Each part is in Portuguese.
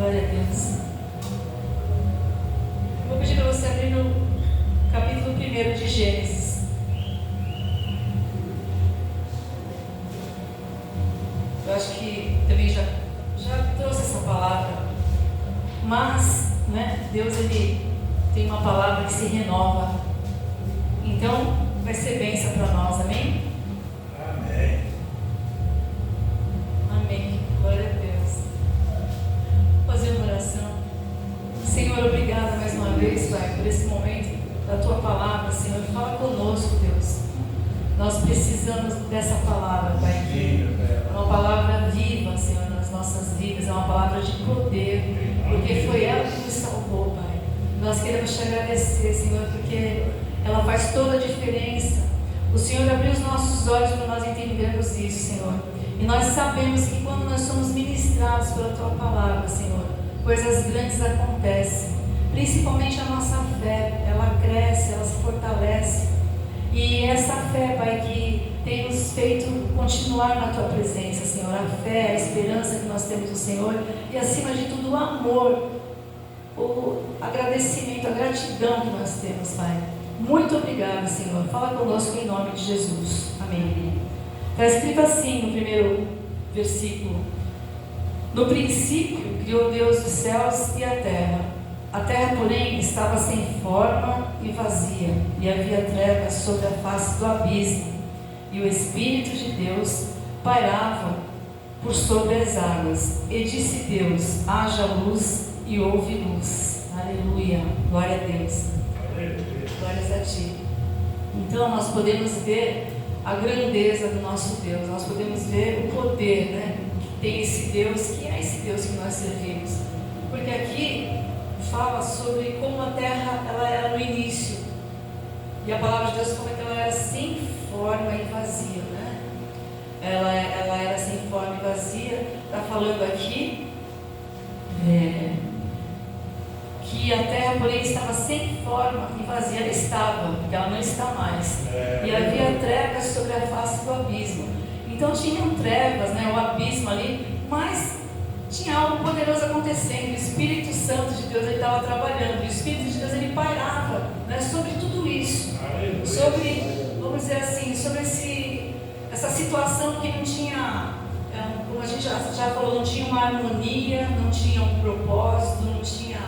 Glória a Deus. Eu vou pedir para você abrir no capítulo 1 de Gênesis. Eu acho que também já trouxe essa palavra. Mas, Deus ele tem uma palavra que se renova. Então, vai ser bênção para nós, amém? Amém. Amém. Glória a Deus. Vou fazer uma oração. Senhor, obrigada mais uma vez, Pai, por esse momento da Tua palavra, Senhor. Fala conosco, Deus. Nós precisamos dessa palavra, Pai. É uma palavra viva, Senhor, nas nossas vidas. É uma palavra de poder, porque foi ela que nos salvou, Pai. Nós queremos te agradecer, Senhor, porque ela faz toda a diferença. O Senhor abriu os nossos olhos para nós entendermos isso, Senhor. E nós sabemos que quando nós somos ministrados pela Tua palavra, Senhor, coisas grandes acontecem. Principalmente a nossa fé, ela cresce, ela se fortalece. E essa fé, Pai, que tem nos feito continuar na Tua presença, Senhor. A fé, a esperança que nós temos no Senhor. E acima de tudo o amor, o agradecimento, a gratidão que nós temos, Pai. Muito obrigada, Senhor. Fala conosco em nome de Jesus. Amém. Está escrito assim no primeiro versículo: no princípio criou Deus os céus e a terra. A terra, porém, estava sem forma e vazia, e havia trevas sobre a face do abismo, e o Espírito de Deus pairava por sobre as águas. E disse Deus: haja luz, e houve luz. Aleluia. Glória a Deus. Glórias a Ti. Então nós podemos ver a grandeza do nosso Deus. Nós podemos ver o poder, que tem esse Deus, que é esse Deus que nós servimos. Porque aqui fala sobre como a terra ela era no início. E a palavra de Deus fala que ela era sem forma e vazia, Ela era sem forma e vazia. Está falando aqui que a terra, porém, estava sem forma e vazia. Ela estava, porque ela não está mais. E havia trevas sobre a face do abismo. Então tinham trevas, o abismo ali, mas tinha algo poderoso acontecendo. O Espírito Santo de Deus ele estava trabalhando. E o Espírito de Deus ele pairava, sobre tudo isso. Sobre, vamos dizer assim, sobre essa situação que não tinha, como a gente já falou, não tinha uma harmonia, não tinha um propósito, não tinha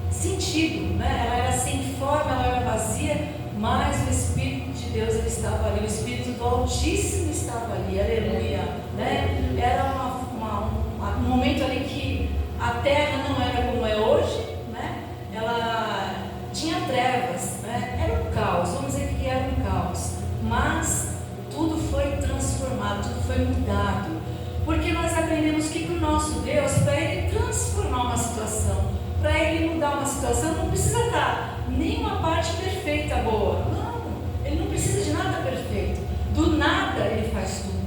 sentido, Ela era sem forma, ela era vazia, mas o Espírito de Deus ele estava ali, o Espírito do Altíssimo estava ali, aleluia, Era um momento ali que a terra não era como é hoje, Ela tinha trevas, Era um caos, vamos dizer que era um caos, mas tudo foi transformado, tudo foi mudado, porque nós aprendemos que para o nosso Deus, para Ele transformar uma situação, para Ele mudar uma situação, não precisa estar nenhuma parte perfeita, boa. Não, Ele não precisa de nada perfeito. Do nada Ele faz tudo,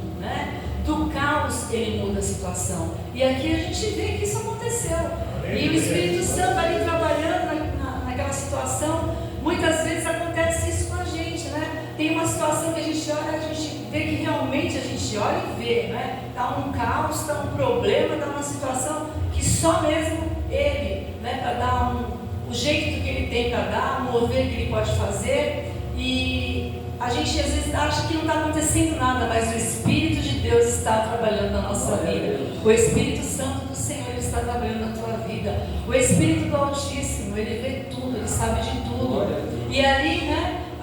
Do caos Ele muda a situação. E aqui a gente vê que isso aconteceu. E o Espírito Santo ali trabalhando naquela situação. Muitas vezes acontece isso com a gente, Tem uma situação que a gente olha, a gente vê que realmente a gente olha e vê, Está um caos, está um problema, está uma situação que só mesmo Ele, para dar o jeito que Ele tem para dar, o mover que Ele pode fazer. E a gente às vezes acha que não está acontecendo nada, mas o Espírito de Deus está trabalhando na nossa vida. O Espírito Santo do Senhor ele está trabalhando na tua vida. O Espírito do Altíssimo, Ele vê tudo, Ele sabe de tudo. E ali,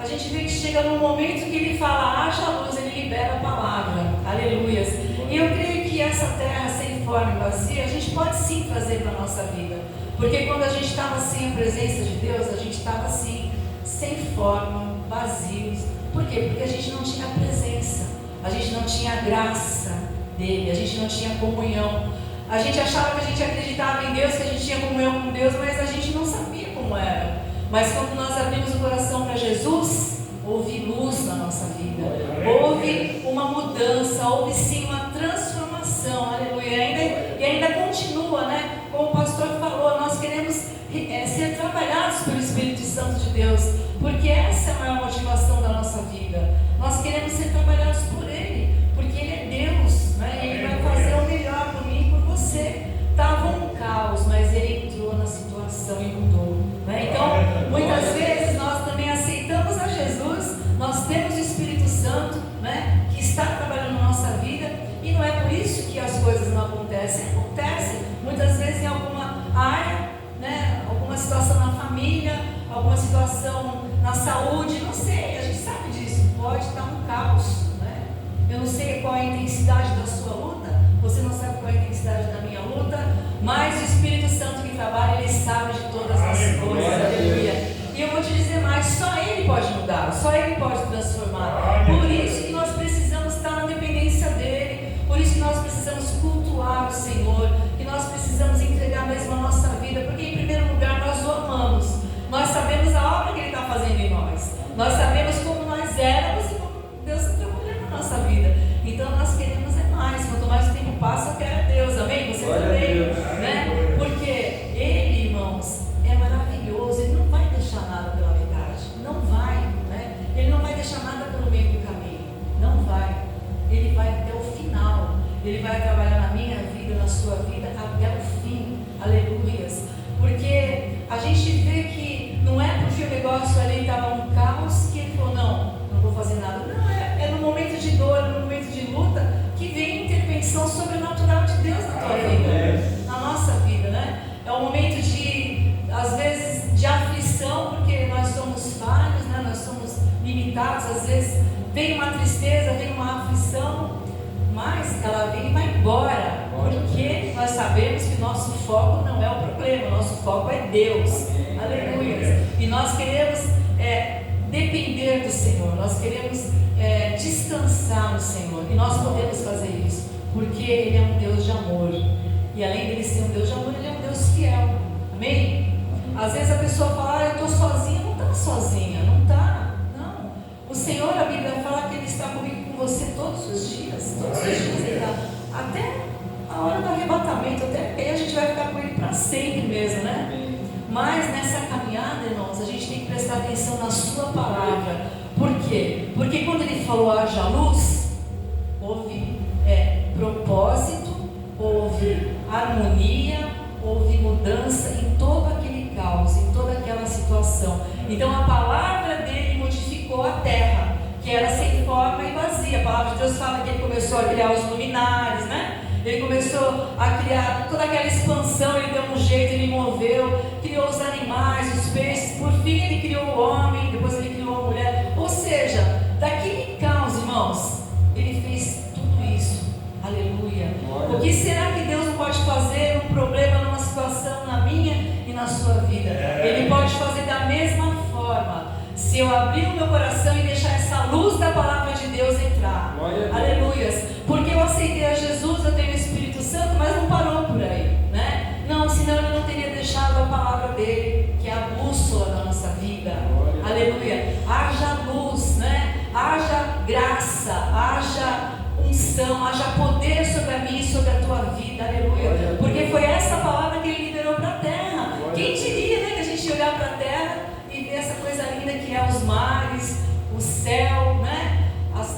a gente vê que chega num momento que Ele fala, haja luz, Ele libera a palavra. Aleluias. E eu creio que essa terra sem forma e vazia, a gente pode sim trazer para a nossa vida. Porque quando a gente estava sem a presença de Deus, a gente estava assim, sem forma, vazios. Por quê? Porque a gente não tinha a presença, a gente não tinha a graça dEle, a gente não tinha comunhão. A gente achava que a gente acreditava em Deus, que a gente tinha comunhão com Deus, mas a gente não sabia como era. Mas quando nós abrimos o coração para Jesus, houve luz na nossa vida, houve uma mudança, houve sim uma transformação, aleluia. E ainda continua, Como o pastor falou, nós queremos ser trabalhados pelo Espírito Santo de Deus, porque essa é a maior motivação da nossa vida. Nós queremos ser trabalhados por Ele, porque Ele é Deus, E Ele vai fazer o melhor por mim e por você. Estava um caos, mas situação e mudou, né? Então, muitas vezes nós também aceitamos a Jesus, nós temos o Espírito Santo, né, que está trabalhando na nossa vida, e não é por isso que as coisas não acontecem. Acontecem, muitas vezes em alguma área, né, alguma situação na família, alguma situação na saúde, não sei, a gente sabe disso, pode estar um caos, né? Eu não sei qual é a intensidade da sua luta, você não sabe qual é a intensidade da minha luta, mas o Espírito Santo que trabalha, ele sabe de todas as coisas, aleluia. E eu vou te dizer mais, só Ele pode mudar, só Ele pode transformar. Por isso que nós precisamos estar na dependência dEle, por isso que nós precisamos cultuar o Senhor, que nós precisamos entregar mesmo a nossa vida, porque em primeiro lugar nós o amamos, nós sabemos a obra que Ele está fazendo em nós sabemos como nós éramos e como Deus está trabalhando na nossa vida. Então nós queremos mais, quanto mais o tempo passa, eu quero Deus, amém? Você também, né? Porque Ele, irmãos, é maravilhoso, Ele não vai deixar nada pela metade, não vai, né? Ele não vai deixar nada pelo meio do caminho, não vai. Ele vai até o final, Ele vai trabalhar na minha vida, na sua vida, até o fim, aleluias. Porque a gente vê que não é porque o negócio ali estava um caos que Ele falou, não vou fazer nada. Não, é no momento de dor, no momento de luta, que vem a intervenção sobrenatural de Deus na tua vida, na nossa vida, né? É um momento de, às vezes, de aflição, porque nós somos falhos, né? Nós somos limitados, às vezes vem uma tristeza, vem uma aflição, mas ela vem e vai embora, porque nós sabemos que nosso foco não é o problema, nosso foco é Deus, aleluia. E nós queremos depender do Senhor, nós queremos descansar no Senhor, e nós podemos fazer isso, porque Ele é um Deus de amor, e além dele ser um Deus de amor, Ele é um Deus fiel, amém? Às vezes a pessoa fala, eu estou sozinha, não está sozinha, não está, não. O Senhor, a Bíblia fala que Ele está comigo, com você todos os dias Ele está, até a hora do arrebatamento, até que aí a gente vai ficar com Ele para sempre mesmo, né? Mas nessa caminhada, irmãos, a gente tem que prestar atenção na sua palavra. Por quê? Porque quando Ele falou haja luz, houve propósito, houve harmonia, houve mudança em todo aquele caos, em toda aquela situação. Então a palavra dele modificou a terra, que era sem forma e vazia. A palavra de Deus fala que Ele começou a criar os luminares, né? Ele começou a criar toda aquela expansão, Ele deu um jeito, Ele moveu, criou os animais, os peixes, por fim Ele criou o homem, depois Ele criou a mulher. Ou seja, daquele caos, irmãos, Ele fez tudo isso, aleluia. O que será que Deus não pode fazer um problema numa situação na minha e na sua vida? Ele pode fazer da mesma forma, se eu abrir o meu coração e deixar essa luz da palavra de Deus entrar, aleluias. Porque eu aceitei a Jesus, eu tenho o Espírito Santo, mas não parou por aí, né? Não, senão Ele não teria deixado a palavra dele, que é a bússola da nossa vida, aleluia. Haja luz, né? Haja graça, haja unção, haja poder sobre a minha e sobre a tua vida, aleluia. Porque foi essa palavra que Ele liberou para a terra. Quem diria, né, que a gente olhar para a terra e ver essa coisa linda que é os mares, o céu, né?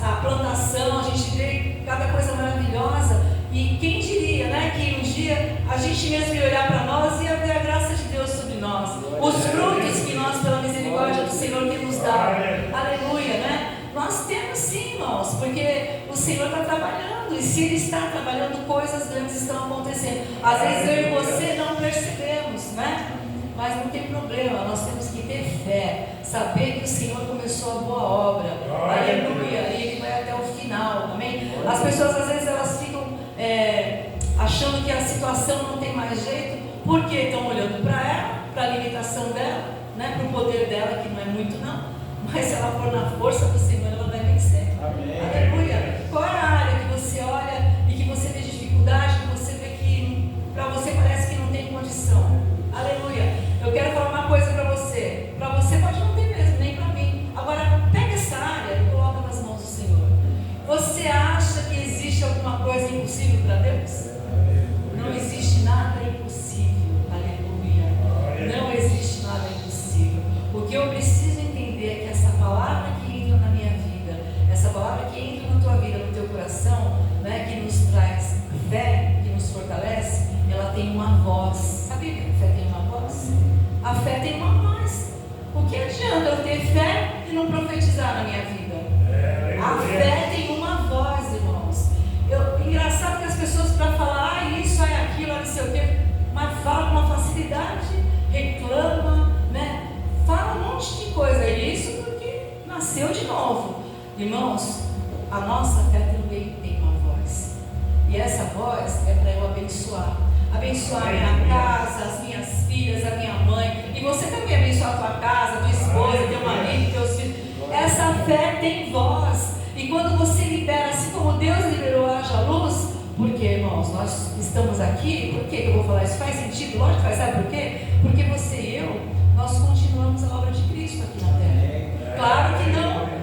A plantação, a gente vê cada coisa maravilhosa. E quem diria, né, que um dia a gente mesmo ia olhar para nós e ia ver a graça de Deus sobre nós, os frutos que nós, pela misericórdia do Senhor, temos dado, aleluia, né? Nós temos sim, irmãos, porque o Senhor está trabalhando, e se Ele está trabalhando, coisas grandes estão acontecendo. Às vezes eu e você não percebemos, né? Mas não tem problema, nós temos que ter fé, saber que o Senhor começou a boa obra, aleluia, e Ele vai até o final, amém? As pessoas às vezes elas ficam achando que a situação não tem mais jeito, porque estão olhando para ela, para a limitação dela, né? Para o poder dela, que não é muito não, mas se ela for na força do Senhor, ela vai vencer, amém. Aleluia. Qual é a área que você olha e que você vê dificuldade, que você vê que para você parece que não tem condição? Aleluia. Eu quero falar uma coisa para você pode não ter mesmo, nem para mim. Agora pega essa área e coloca nas mãos do Senhor. Você acha que existe alguma coisa impossível para Deus? Não existe nada impossível, aleluia. Não existe nada impossível. O que eu preciso entender é que essa palavra que entra na minha vida, essa palavra que entra na tua vida, no teu coração, né, que nos traz fé, que nos fortalece, ela tem uma voz. Sabia que a fé tem uma voz? A fé tem uma voz. O que adianta eu ter fé e não profetizar na minha vida? A fé tem uma voz, irmãos. Engraçado que as pessoas, para falar isso, aquilo, não sei o quê, mas falam com uma facilidade, reclama, né? Fala um monte de coisa. E isso porque nasceu de novo. Irmãos, a nossa fé também tem uma voz. E essa voz é para eu abençoar. Abençoar a minha casa, as minhas filhas, a minha mãe. E você também abençoar a tua casa, a tua esposa, teu marido, teus filhos. Essa fé tem voz. E quando você libera, assim como Deus liberou haja luz, porque, irmãos, nós estamos aqui, por que eu vou falar isso? Faz sentido? Lógico que faz, sabe por quê? Porque você e eu, nós continuamos a obra de Cristo aqui na terra.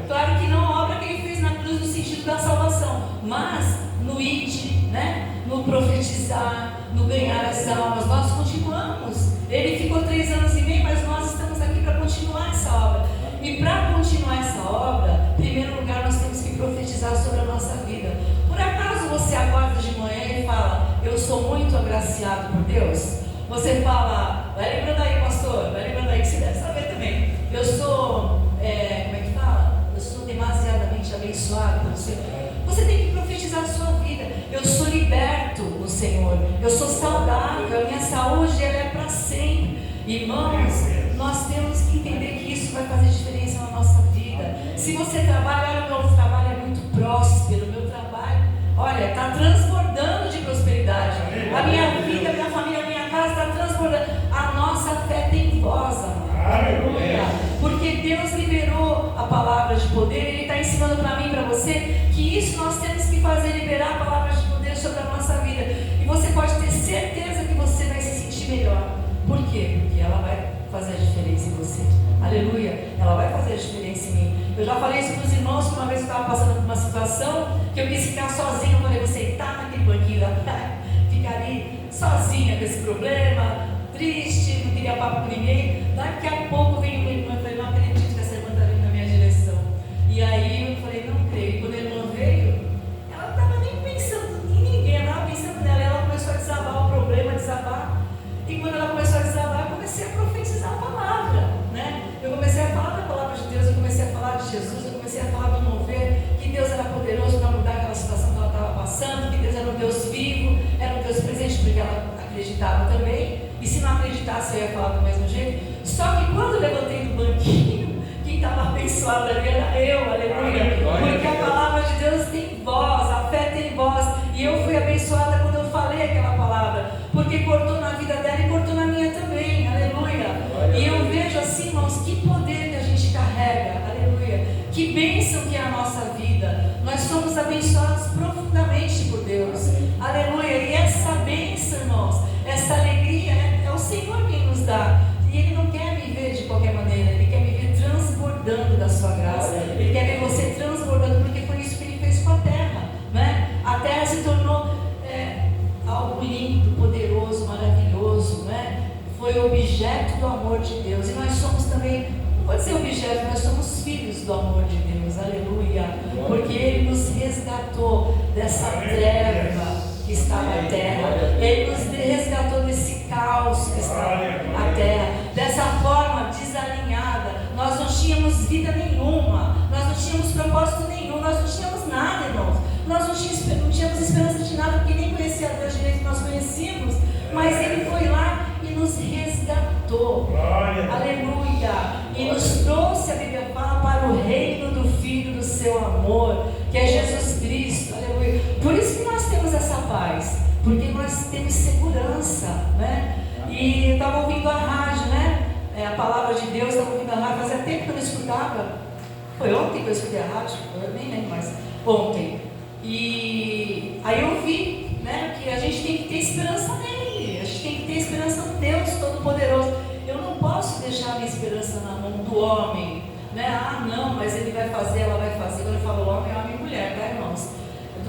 Claro que não a obra que Ele fez na cruz no sentido da salvação, mas no id, né? No profetizar, no ganhar as almas, nós continuamos. Ele ficou 3 anos e meio, mas nós estamos aqui para continuar essa obra. E para continuar essa obra, em primeiro lugar, nós temos que profetizar sobre a nossa vida. Por acaso você acorda de manhã e fala, eu sou muito agraciado por Deus? Você fala, vai lembrando aí, pastor, vai lembrando aí que você deve saber também. Eu sou, como é que fala? Eu sou demasiadamente abençoado por você. Você tem que profetizar a sua vida. Eu sou liberto no Senhor. Eu sou saudável. A minha saúde ela é para sempre. Irmãos, nós temos que entender que isso vai fazer diferença na nossa vida. Se você trabalha, olha, o meu trabalho é muito próspero. O meu trabalho, olha, está transbordando de prosperidade. A minha vida, a minha família, a minha casa está transbordando. A nossa fé tem voz, amado. Aleluia. Porque Deus liberou a palavra de poder. Ele está ensinando para mim e para você que isso nós temos que fazer, liberar a palavra de poder sobre a nossa vida. E você pode ter certeza que você vai se sentir melhor. Por quê? Porque ela vai fazer a diferença em você. Aleluia. Ela vai fazer a diferença em mim. Eu já falei isso para os irmãos, que uma vez eu estava passando por uma situação que eu quis ficar sozinha. Eu falei, você está naquele banquinho da praia, ficar ali sozinha com esse problema, triste, não queria papo com ninguém. Daqui a pouco veio uma irmã, eu falei, não acredito que essa irmã está vindo na minha direção. E aí eu falei, não creio. Quando a irmã veio, ela não estava nem pensando em ninguém, ela estava pensando nela. Ela começou a desabar o problema, desabar. E quando ela começou a desabar, eu comecei a profetizar a palavra, né? Eu comecei a falar da palavra de Deus, eu comecei a falar de Jesus, eu comecei a falar do mover, que Deus era poderoso para mudar aquela situação que ela estava passando, que Deus era um Deus vivo, era um Deus presente, porque ela acreditava também. E se não acreditasse, eu ia falar do mesmo jeito. Só que quando eu levantei do banquinho, quem estava abençoado ali era eu, aleluia. Porque a palavra de Deus tem voz, a fé tem voz. E eu fui abençoada quando eu falei aquela palavra, porque cortou na vida dela e cortou na minha também, aleluia. E eu vejo assim, irmãos, que poder que a gente carrega, aleluia. Que bênção que é a nossa vida. Nós somos abençoados profundamente por Deus, aleluia. E essa bênção, irmãos, essa alegria é o Senhor quem nos dá. E Ele não quer me ver de qualquer maneira, Ele quer me ver transbordando da sua graça. Ele quer ver você transbordando, porque foi isso que Ele fez com a terra, né? A terra se tornou algo lindo, poderoso, maravilhoso, né? Foi objeto do amor de Deus. E nós somos também, não pode ser objeto, nós somos filhos do amor de Deus, aleluia. Porque Ele nos resgatou dessa treva que estava na terra. Ele nos resgatou desse caos que estava na terra, dessa forma desalinhada. Nós não tínhamos vida nenhuma, nós não tínhamos propósito nenhum, nós não tínhamos nada, irmãos. Nós não tínhamos esperança de nada, porque nem conhecia a Deus direito que nós conhecíamos, mas Ele foi lá e nos resgatou, aleluia, e nos trouxe, a Bíblia fala, para o reino do Filho do seu amor, que é Jesus Cristo, aleluia. Por isso que nós temos essa paz, porque nós temos segurança, né? E eu estava ouvindo a rádio, né? A palavra de Deus, estava ouvindo a rádio, fazia tempo que eu não escutava. Foi ontem que eu escutei a rádio, eu nem lembro mais, ontem. E aí eu vi, né, que a gente tem que ter esperança nele, a gente tem que ter esperança no Deus Todo-Poderoso. Eu não posso deixar a minha esperança na mão do homem, né? Ah, não, mas ele vai fazer, ela vai fazer. Quando eu falo homem, é homem e mulher, tá, irmãos?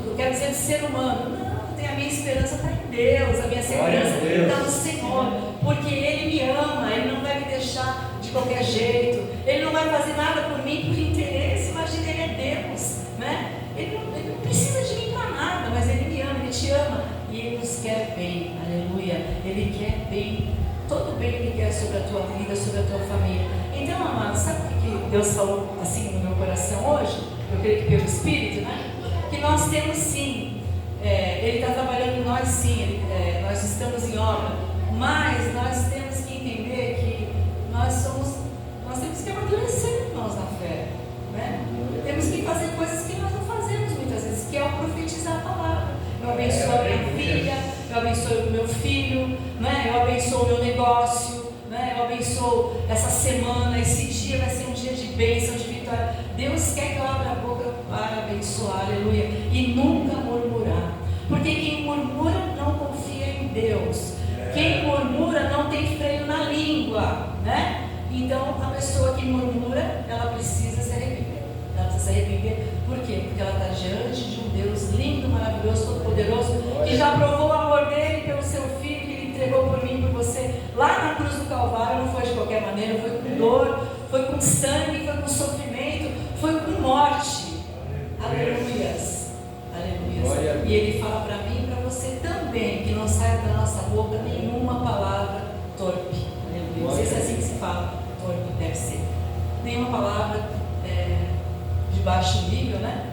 Eu quero dizer de ser humano. Não, a minha esperança está em Deus, a minha segurança está no Senhor, porque Ele me ama, Ele não vai me deixar de qualquer jeito, Ele não vai fazer nada por mim por interesse. Imagina, Ele é Deus, né? Ele não precisa de mim para nada, mas Ele me ama, Ele te ama e Ele nos quer bem, aleluia. Ele quer bem, todo bem Ele quer sobre a tua vida, sobre a tua família. Então, amado, sabe o que Deus falou assim no meu coração hoje? Eu creio que pelo Espírito, né? Que nós temos sim, Ele está trabalhando em nós sim, nós estamos em obra, mas nós temos que entender que nós temos que amadurecer, irmãos, na fé, né? Temos que fazer coisas que nós não fazemos muitas vezes, que é o profetizar a palavra. Eu abençoo a minha filha, eu abençoo o meu filho, né? Eu abençoo o meu negócio, né? Eu abençoo essa semana, esse dia vai ser um dia de bênção, de vitória. Deus quer que eu abra a boca para abençoar, aleluia, e nunca murmurar, porque quem murmura não confia em Deus, quem murmura não tem freio na língua, né? Então a pessoa que murmura, ela precisa se arrepender. Ela precisa se arrepender, por quê? Porque ela está diante de um Deus lindo, maravilhoso, todo-poderoso, que já provou o amor dele pelo seu filho, que ele entregou por mim e por você, lá na cruz do Calvário. Não foi de qualquer maneira, foi com dor, foi com sangue, foi com sofrimento, foi com morte. Aleluias, aleluias. E ele fala para mim e para você também, que não saia da nossa boca nenhuma palavra torpe. Aleluia. Não sei se é assim que se fala, torpe, deve ser. Nenhuma palavra de baixo nível, né?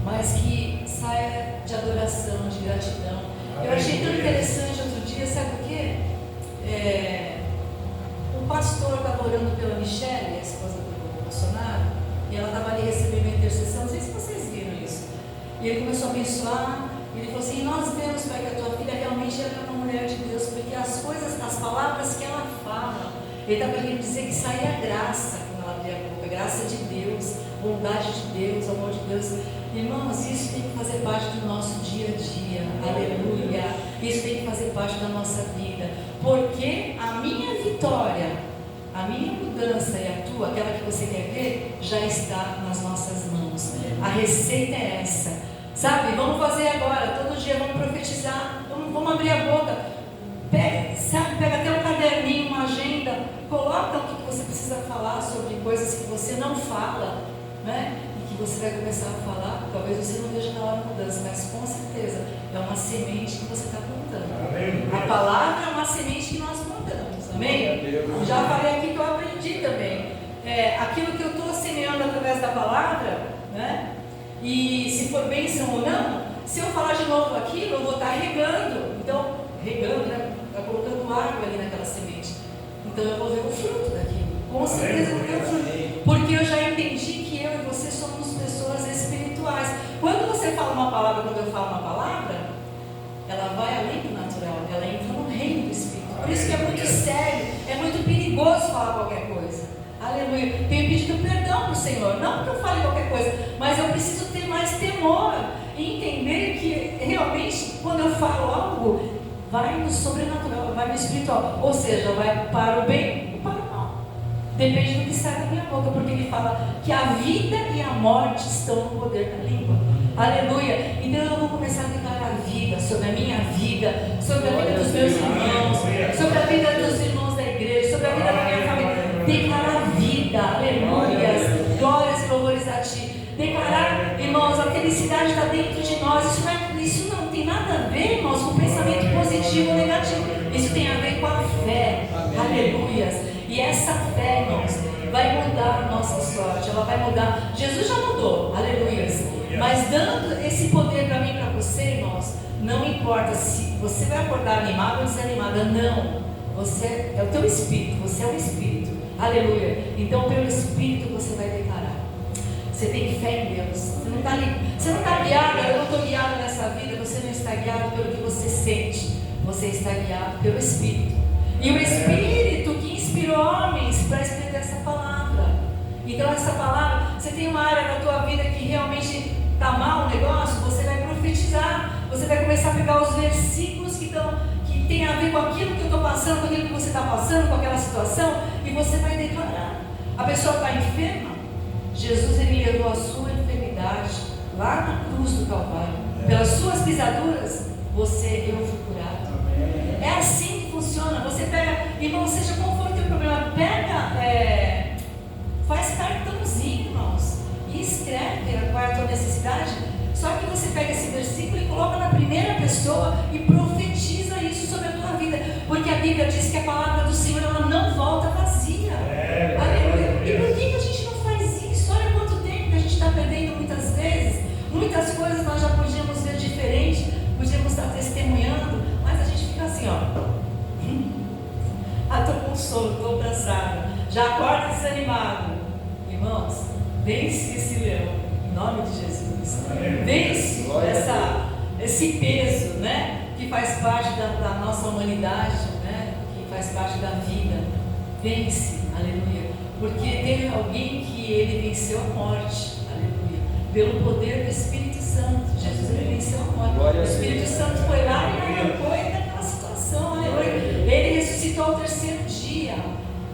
Mas que saia de adoração, de gratidão. Eu achei tão interessante outro dia, sabe o quê? O pastor estava orando pela Michele, a esposa do Bolsonaro, e ela estava ali recebendo a intercessão. Não sei se vocês viram isso. E ele começou a abençoar, e ele falou assim: nós vemos, Pai, que a tua filha realmente é uma mulher de Deus, porque as palavras que ela fala, ele estava querendo dizer que saía graça quando ela abria a boca, graça de Deus, bondade de Deus, amor de Deus. Irmãos, isso tem que fazer parte do nosso dia a dia, aleluia. Isso tem que fazer parte da nossa vida, porque a minha vitória, a minha mudança e a tua, aquela que você quer ver, já está nas nossas mãos. A receita é essa, sabe? Vamos fazer agora, todo dia vamos profetizar, vamos abrir a boca. Pega até um caderninho, uma agenda, coloca o que você precisa falar sobre coisas que você não fala, né? E que você vai começar a falar. Talvez você não veja na hora da mudança, mas com certeza é uma semente que você está plantando. A palavra é uma semente que nós plantamos, amém? Já falei aqui que eu aprendi também. Aquilo que eu estou semeando através da palavra, né? E se for bênção ou não, se eu falar de novo aquilo, eu vou estar regando. Então, regando, né? Está colocando água ali naquela semente. Então eu vou ver o fruto daquilo. Com certeza eu vou ver o fruto. Porque eu já entendi que eu e você somos pessoas espirituais. Quando você fala uma palavra, quando eu falo uma palavra, ela vai além do natural, ela entra no reino do Espírito. Por isso que é muito sério, é muito perigoso falar qualquer coisa. Aleluia. Tenho pedido perdão para o Senhor, não porque eu fale qualquer coisa, mas eu preciso ter mais temor e entender que realmente quando eu falo algo, vai no sobrenatural, vai no espiritual, ou seja, vai para o bem ou para o mal. Depende do que sai da minha boca, porque ele fala que a vida e a morte estão no poder da língua. Aleluia. Então eu vou começar a declarar a vida sobre a minha vida, sobre a vida dos meus irmãos, sobre a vida dos irmãos da igreja, sobre a vida da minha família. Declarar vida, aleluia. Glórias e louvores a ti. Declarar, irmãos, a felicidade está dentro de nós. Isso não tem nada a ver, irmãos, com pensamento positivo ou negativo. Isso tem a ver com a fé. Aleluias. E essa fé, irmãos, vai mudar a nossa sorte. Ela vai mudar. Jesus já mudou. Aleluias. Mas dando esse poder para mim e para você, irmãos, não importa se você vai acordar animado ou desanimada. Não. Você é o teu espírito. Você é o espírito. Aleluia. Então, pelo espírito você vai declarar. Você tem fé em Deus. Você não está guiado, eu não estou guiado nessa vida. Você não está guiado pelo que você sente. Você está guiado pelo Espírito. E o Espírito que inspirou homens para escrever essa palavra. Então essa palavra, você tem uma área da tua vida que realmente está mal o negócio, você vai profetizar. Você vai começar a pegar os versículos que tem a ver com aquilo que eu estou passando, com aquilo que você está passando, com aquela situação, e você vai declarar. A pessoa está enferma. Jesus, ele levou a sua enfermidade lá na cruz do Calvário. Pelas suas pisaduras, eu fui curado. É assim que funciona. Você pega, irmão, seja qual for o teu problema, faz cartãozinho, irmãos, e escreve qual é a tua necessidade. Só que você pega esse versículo e coloca na primeira pessoa e profetiza isso sobre a Bíblia diz que a palavra do Senhor ela não volta vazia. Aleluia. E por que a gente não faz isso? Olha quanto tempo que a gente está perdendo muitas vezes. Muitas coisas nós já podíamos ver diferente, podíamos estar testemunhando, mas a gente fica assim, ó. Estou com sono, estou cansada. Já acorda desanimado. Irmãos, vence esse leão, em nome de Jesus. Vence esse peso, né? Que faz parte da nossa humanidade, né? Que faz parte da vida. Vence, aleluia. Porque teve alguém que ele venceu a morte, aleluia. Pelo poder do Espírito Santo. Jesus ele venceu a morte. O Espírito Santo foi lá e arrancou ele daquela situação, aleluia. Ele ressuscitou ao terceiro dia,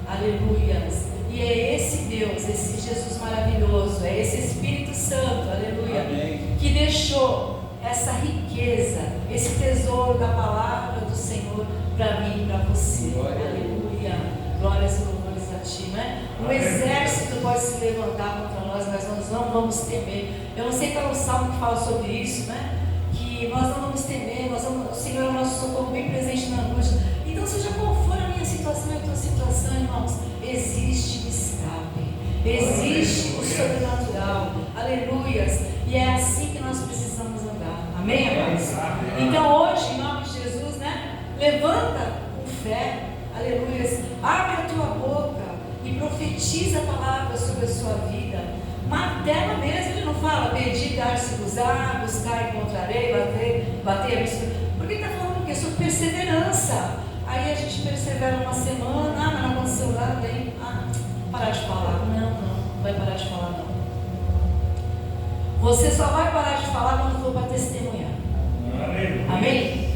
aleluia. E é esse Deus, esse Jesus maravilhoso, é esse Espírito Santo, aleluia, amém, que deixou essa riqueza, esse tesouro da palavra do Senhor para mim e para você. Glória, aleluia. Glórias e louvores a Ti, né? O exército pode se levantar contra nós, mas nós não vamos temer. Eu não sei qual é o salmo que fala sobre isso, né? Que nós não vamos temer, o Senhor é o nosso socorro bem presente na angústia. Então, seja qual for a minha situação e a tua situação, irmãos, existe o escape, existe o sobrenatural, aleluias, e é assim que nós precisamos andar, amém, amados? Então hoje, em nome de Jesus, né, levanta com fé, aleluias, abre a tua boca e profetiza a palavra sobre a sua vida, martela mesmo. Ele não fala, pedir, dar-se-vos-á, buscar, encontrarei, bater, porque ele está falando o quê? Sobre perseverança. Aí a gente persevera uma semana, mas não aconteceu nada, aí, parar de falar. Não vai parar de falar, não. Você só vai parar de falar quando for para testemunhar. Amém?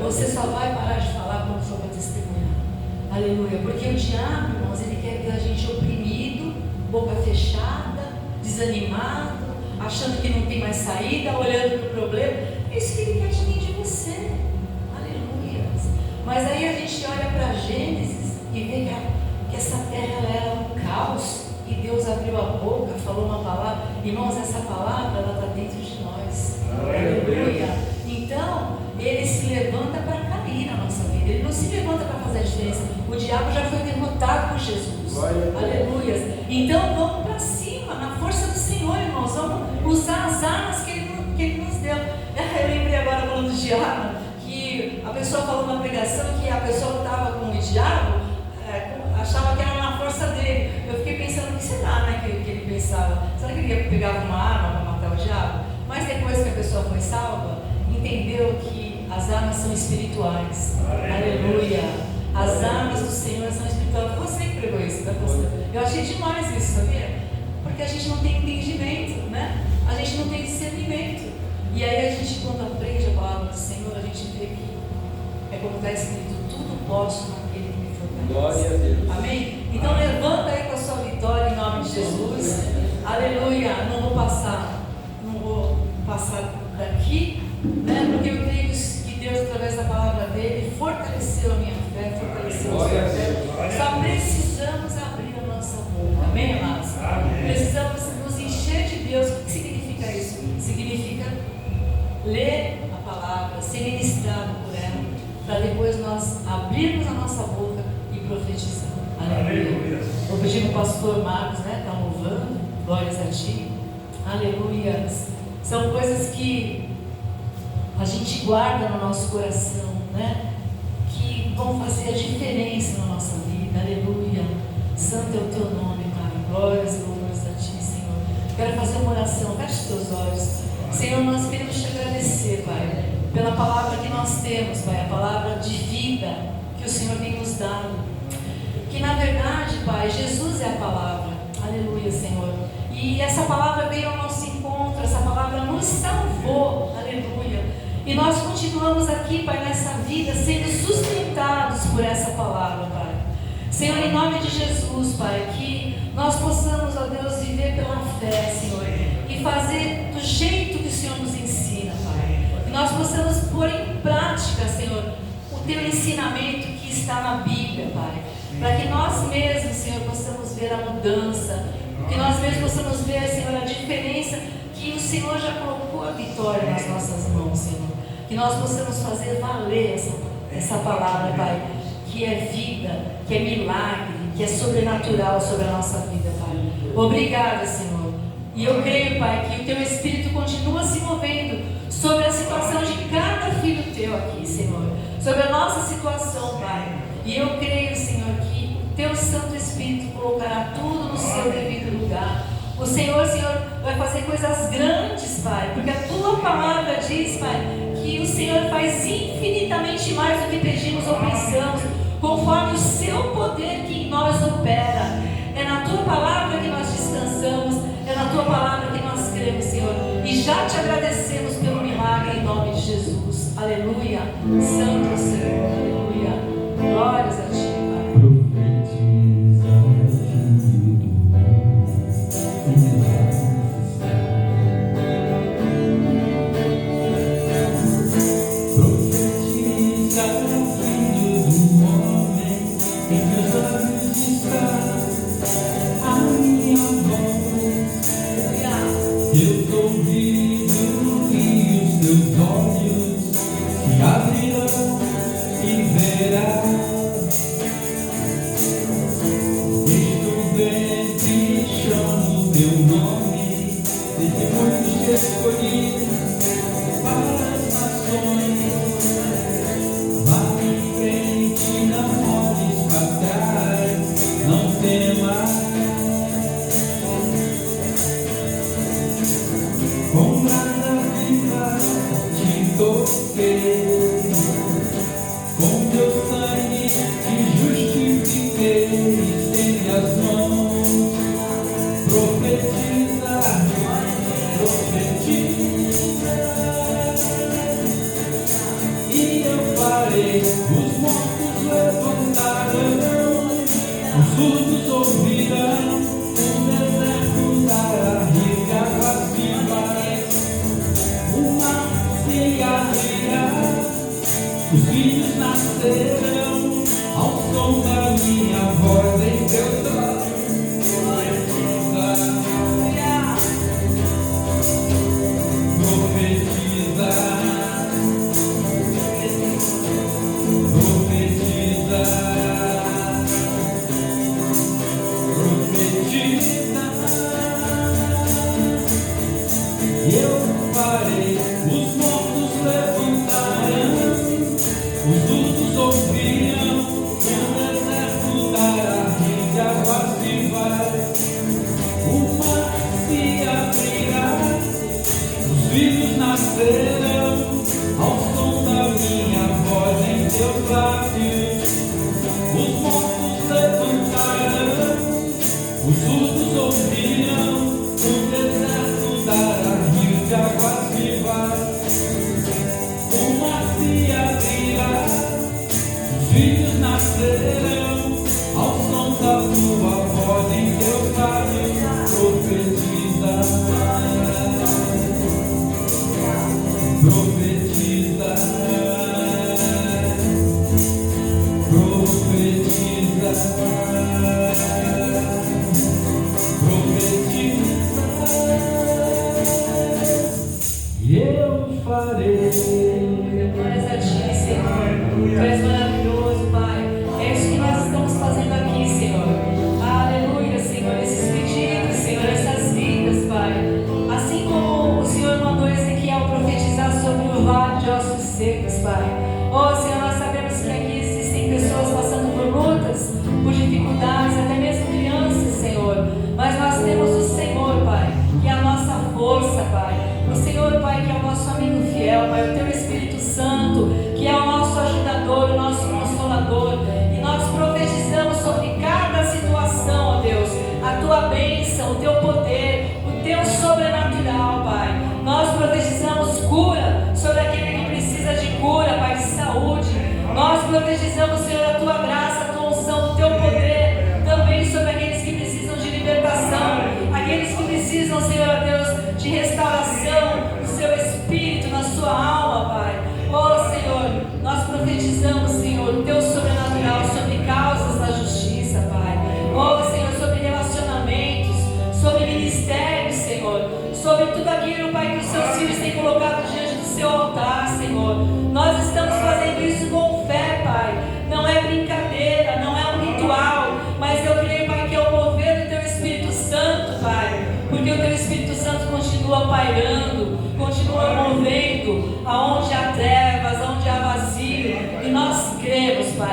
Você só vai parar de falar quando for para testemunhar. Aleluia. Porque o diabo, irmãos, ele quer ver a gente oprimido, boca fechada, desanimado, achando que não tem mais saída, olhando para o problema. É isso que ele quer de mim e de você. Mas aí a gente olha para Gênesis e vê que essa terra ela era um caos e Deus abriu a boca, falou uma palavra. Irmãos, essa palavra ela está dentro de nós. Aleluia. Então, ele se levanta para cair na nossa vida. Ele não se levanta para fazer a diferença. O diabo já foi derrotado por Jesus. Aleluia. Então, vamos para cima, na força do Senhor, irmãos. Vamos usar as armas que ele nos deu. Eu lembrei agora falando do diabo. A pessoa falou na pregação que a pessoa que estava com o diabo achava que era na força dele. Eu fiquei pensando, o que será, né, que ele pensava? Será que ele pegava uma arma para matar o diabo? Mas depois que a pessoa foi salva, entendeu que as armas são espirituais. Aleluia. As armas do Senhor são espirituais. Você que pregou isso, tá? Eu achei demais isso, sabia? Porque a gente não tem entendimento, né? A gente não tem discernimento. E aí a gente, quando aprende a palavra do Senhor, a gente vê que é como está escrito, tudo posso naquele que me fortalece. Glória a Deus. Amém? Então levanta aí com a sua vitória em nome de Jesus. Aleluia. Não vou passar daqui, né? Porque eu creio que Deus, através da palavra dele, fortaleceu a minha fé, fortaleceu a sua fé. Só precisamos abrir a nossa boca. Amém, amados? Precisamos nos encher de Deus. O que significa isso? Significa ler a palavra, ser ministrado por ela, para depois nós abrirmos a nossa boca e profetizar. Aleluia. Vou pedir para o pastor Marcos, né? Está louvando, glórias a Ti. Aleluia. São coisas que a gente guarda no nosso coração, né? Que vão fazer a diferença na nossa vida. Aleluia. Santo é o Teu nome, Pai. Glórias e louvores a Ti, Senhor. Quero fazer uma oração. Feche os teus olhos. Senhor, nós queremos te agradecer, Pai, pela palavra que nós temos, Pai, a palavra de vida que o Senhor tem nos dado. Que na verdade, Pai, Jesus é a palavra. Aleluia, Senhor. E essa palavra veio ao nosso encontro, essa palavra nos salvou. Aleluia. E nós continuamos aqui, Pai, nessa vida, sendo sustentados por essa palavra, Pai. Senhor, em nome de Jesus, Pai, que nós possamos, ó Deus, viver pela fé, Senhor, e fazer do jeito que o Senhor nos ensina, Pai. Que nós possamos pôr em prática, Senhor, o Teu ensinamento que está na Bíblia, Pai. Para que nós mesmos, Senhor, possamos ver a mudança, que nós mesmos possamos ver, Senhor, a diferença, que o Senhor já colocou a vitória nas nossas mãos, Senhor. Que nós possamos fazer valer essa palavra, Pai. que é vida, que é milagre, que é sobrenatural sobre a nossa vida, Pai. Obrigada, Senhor. E eu creio, Pai, que o Teu Espírito continua se movendo sobre a situação de cada filho Teu aqui, Senhor. Sobre a nossa situação, Pai. E eu creio, Senhor, que o Teu Santo Espírito colocará tudo no seu devido lugar. O Senhor, vai fazer coisas grandes, Pai, porque a Tua palavra diz, Pai, que o Senhor faz infinitamente mais do que pedimos ou pensamos, conforme o Seu poder que em nós opera. É na Tua palavra que nós descansamos, é na Tua palavra que nós cremos, Senhor, e já Te agradecemos pelo milagre em nome de Jesus. Aleluia. Santo Senhor, aleluia. Glórias a Ti, Pai. Profetizamos, Senhor, a Tua graça, a Tua unção, o Teu poder, também sobre aqueles que precisam de libertação, aqueles que precisam, Senhor, a Deus, de restauração do seu espírito, na sua alma, Pai. Oh, Senhor, nós profetizamos, Senhor, o Teu sobrenatural sobre causas da justiça, Pai. Oh, Senhor, sobre relacionamentos, sobre ministérios, Senhor, sobre tudo aquilo, Pai, que os Seus filhos têm colocado diante do Seu altar, Senhor. Nós estamos fazendo isso com fé, Pai. Não é brincadeira.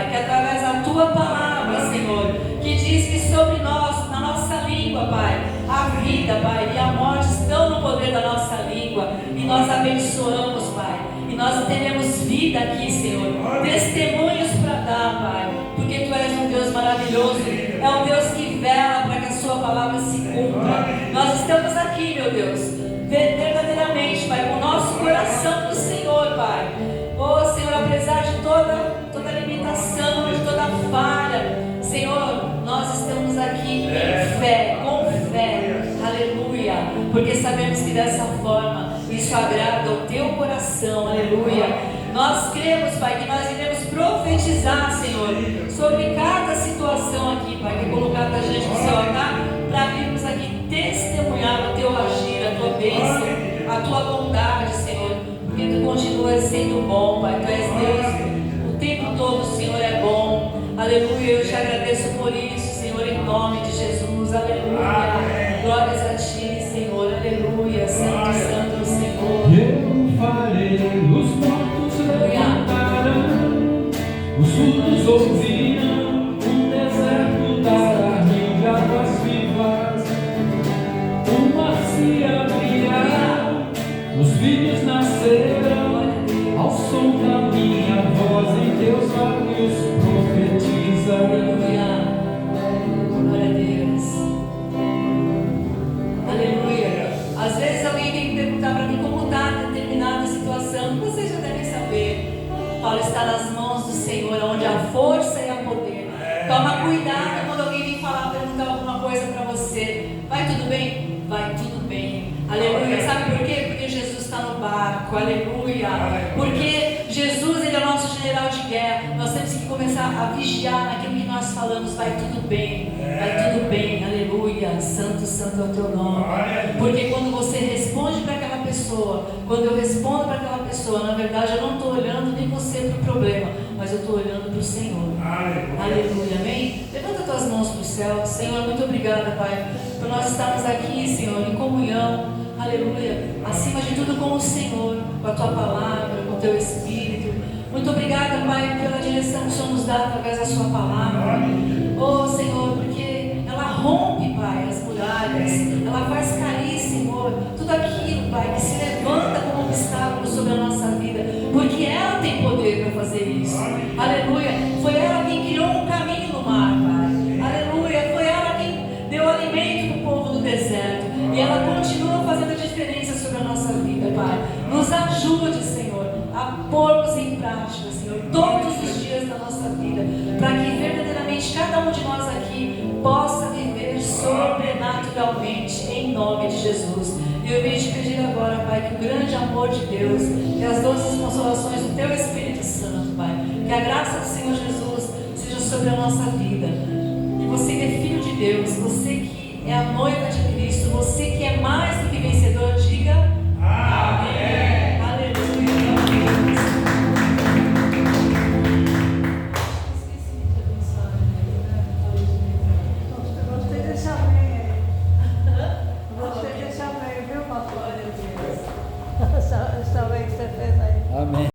Pai, que através da Tua palavra, Senhor, que diz que sobre nós, na nossa língua, Pai, a vida, Pai, e a morte estão no poder da nossa língua, e nós abençoamos, Pai, e nós teremos vida aqui, Senhor, testemunhos para dar, Pai, porque Tu és um Deus maravilhoso, é um Deus que vela para que a Sua palavra se cumpra. Nós estamos aqui, meu Deus, verdadeiramente, Pai, com o nosso coração do Senhor, Pai. Oh, Senhor, apesar de toda limitação, de toda falha, Senhor, nós estamos aqui em fé, com fé, aleluia, porque sabemos que dessa forma isso agrada ao Teu coração, aleluia. Nós cremos, Pai, que nós iremos profetizar, Senhor, sobre cada situação aqui, Pai, que é colocada a gente no Seu altar, para virmos aqui testemunhar o Teu agir, a Tua bênção, a Tua bondade, Senhor, porque Tu continuas sendo bom, Pai, Tu és Deus, o tempo todo o Senhor é bom, aleluia. Eu te agradeço por isso, Senhor, em nome de Jesus, aleluia. Glórias a Ti, Senhor, aleluia. Santo, santo, Senhor. Eu farei os mortos levantarão, os surdos ouvirão, um deserto dará rio de águas vivas, o mar se abrirá, os filhos nascerão, ao som da minha voz em Teus lábios profetiza. Aleluia. Glória a Deus. Aleluia. Às vezes alguém vem perguntar para mim como está determinada situação. Vocês já devem saber. Paulo está nas mãos do Senhor, onde há força e há poder. Toma cuidado quando alguém vem perguntar alguma coisa para você. Vai tudo bem? Vai tudo bem. Aleluia. Sabe por quê? Porque Jesus está no barco. Aleluia. Porque Jesus, Ele é o nosso general de guerra. Nós temos que começar a vigiar naquilo que nós falamos. Vai tudo bem. Vai tudo bem. Aleluia. Santo, santo é o Teu nome. Porque quando você responde para aquela pessoa, quando eu respondo para aquela pessoa, na verdade eu não estou olhando nem você para o problema, mas eu estou olhando para o Senhor. Aleluia. Amém? Levanta tuas mãos para o céu. Senhor, muito obrigada, Pai, por nós estarmos aqui, Senhor, em comunhão. Aleluia. Acima de tudo com o Senhor, com a Tua palavra, com o Teu Espírito. Muito obrigada, Pai, pela direção que o Senhor nos dá através da Sua palavra. Oh, Senhor, porque ela rompe, Pai, as muralhas. Ela faz cair, Senhor, tudo aquilo, Pai, que se levanta como obstáculo sobre a nossa vida. Porque ela tem poder para fazer isso. Aleluia. Foi ela quem criou um caminho no mar, Pai. Aleluia. Foi ela quem deu alimento para o povo do deserto. E ela continua fazendo a diferença sobre a nossa vida, Pai. Nos ajude, Senhor, a pormos em prática, Senhor, todos os dias da nossa vida, para que verdadeiramente cada um de nós aqui possa viver sobrenaturalmente, em nome de Jesus. E eu venho te pedir agora, Pai, que o grande amor de Deus e as doces consolações do Teu Espírito Santo, Pai, que a graça do Senhor Jesus seja sobre a nossa vida. E você que é filho de Deus, você que é a noiva de Cristo, você que é mais do que vencedor, diga amém. Aleluia. Esqueci de abençoar a vida. Gostei desse amém aí. Gostei desse amém, viu, pastor? Glória a Deus. Essa amém que você fez aí. Amém.